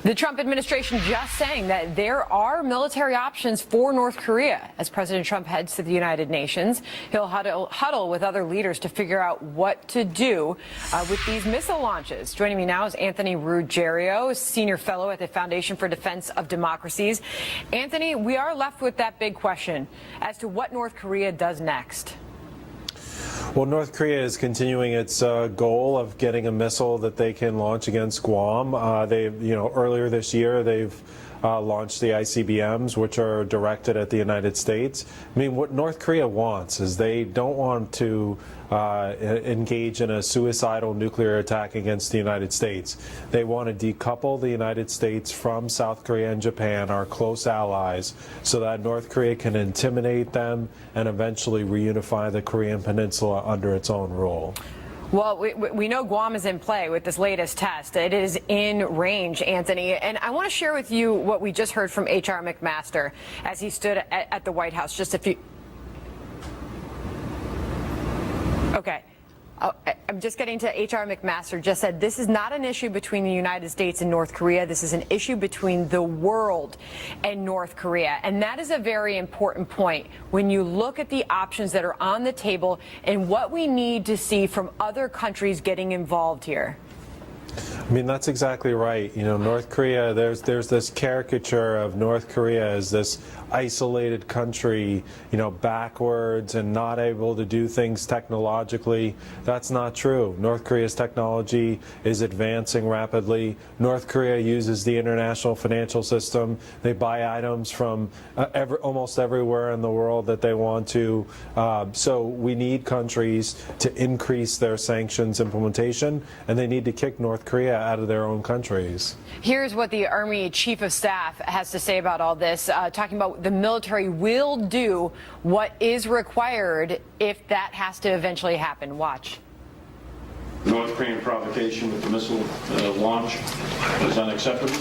The Trump administration just saying that there are military options for North Korea. As President Trump heads to the United Nations, he'll huddle with other leaders to figure out what to do with these missile launches. Joining me now is Anthony Ruggiero, senior fellow at the Foundation for Defense of Democracies. Anthony, we are left with that big question as to what North Korea does next. Well, North Korea is continuing its goal of getting a missile that they can launch against Guam. Earlier this year, they've launched the ICBMs, which are directed at the United States. I mean, what North Korea wants is they don't want to engage in a suicidal nuclear attack against the United States. They want to decouple the United States from South Korea and Japan, our close allies, so that North Korea can intimidate them and eventually reunify the Korean Peninsula under its own rule. Well, we know Guam is in play with this latest test. It is in range, Anthony. And I want to share with you what we just heard from H.R. McMaster as he stood at the White House just a few... Okay. I'm just getting to H.R. McMaster just said this is not an issue between the United States and North Korea. This is an issue between the world and North Korea. And that is a very important point when you look at the options that are on the table and what we need to see from other countries getting involved here. I mean, that's exactly right. You know, North Korea, there's this caricature of North Korea as this isolated country, you know, backwards and not able to do things technologically. That's not true. North Korea's technology is advancing rapidly. North Korea uses the international financial system. They buy items from almost everywhere in the world that they want to. So we need countries to increase their sanctions implementation, and they need to kick North Korea out of their own countries. Here's what the Army Chief of Staff has to say about all this, talking about the military will do what is required if that has to eventually happen. Watch. North Korean provocation with the missile launch is unacceptable.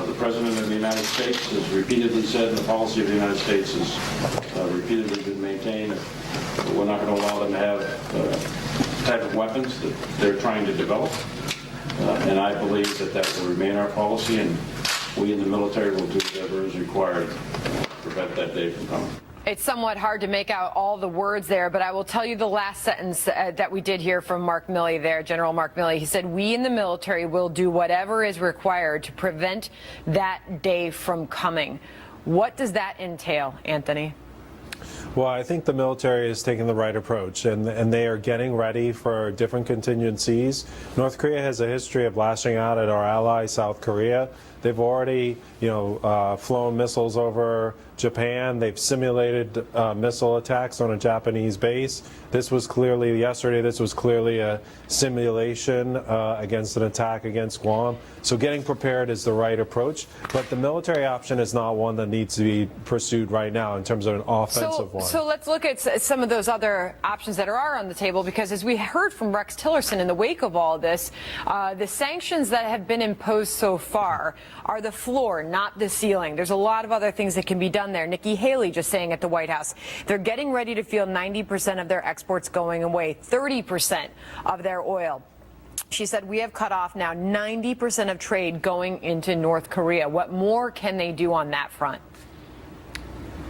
The President of the United States has repeatedly said, and the policy of the United States has repeatedly been maintained, that we're not going to allow them to have the type of weapons that they're trying to develop. And I believe that that will remain our policy, and we in the military will do whatever is required to prevent that day from coming. It's somewhat hard to make out all the words there, but I will tell you the last sentence that we did hear from Mark Milley there, General Mark Milley. He said, we in the military will do whatever is required to prevent that day from coming. What does that entail, Anthony? Well, I think the military is taking the right approach, and they are getting ready for different contingencies. North Korea has a history of lashing out at our ally, South Korea. They've already, flown missiles over Japan. They've simulated missile attacks on a Japanese base. This was clearly, yesterday, this was clearly a simulation against an attack against Guam. So getting prepared is the right approach, but the military option is not one that needs to be pursued right now in terms of an offensive one. So let's look at some of those other options that are on the table, because as we heard from Rex Tillerson in the wake of all this, the sanctions that have been imposed so far are the floor, not the ceiling. There's a lot of other things that can be done there. Nikki Haley just saying at the White House, they're getting ready to feel 90% of their exports going away, 30% of their oil. She said, we have cut off now 90% of trade going into North Korea. What more can they do on that front?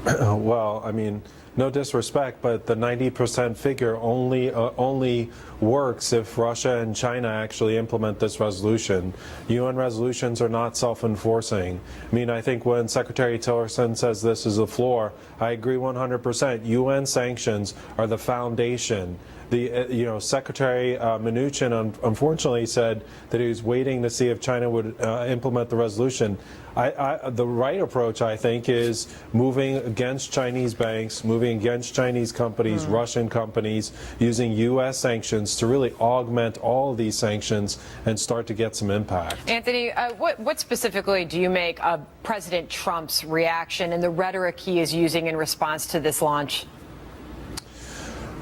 Well, I mean, no disrespect, but the 90% figure only works if Russia and China actually implement this resolution. UN resolutions are not self-enforcing. I mean, I think when Secretary Tillerson says this is the floor, I agree 100%. UN sanctions are the foundation. Secretary Mnuchin unfortunately said that he was waiting to see if China would implement the resolution. The right approach, I think, is moving against Chinese banks, moving against Chinese companies, Russian companies, using U.S. sanctions to really augment all of these sanctions and start to get some impact. Anthony, what specifically do you make of President Trump's reaction and the rhetoric he is using in response to this launch?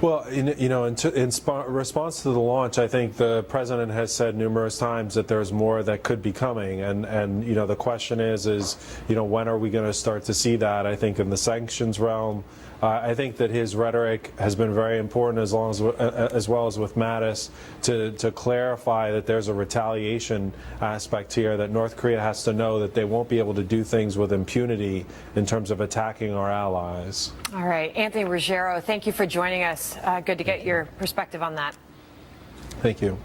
Well, in response to the launch, I think the president has said numerous times that there's more that could be coming, and the question is when are we going to start to see that? I think in the sanctions realm, I think that his rhetoric has been very important, as well as with Mattis, to clarify that there's a retaliation aspect here, that North Korea has to know that they won't be able to do things with impunity in terms of attacking our allies. All right, Anthony Ruggiero, thank you for joining us. Good to get your perspective on that. Thank you.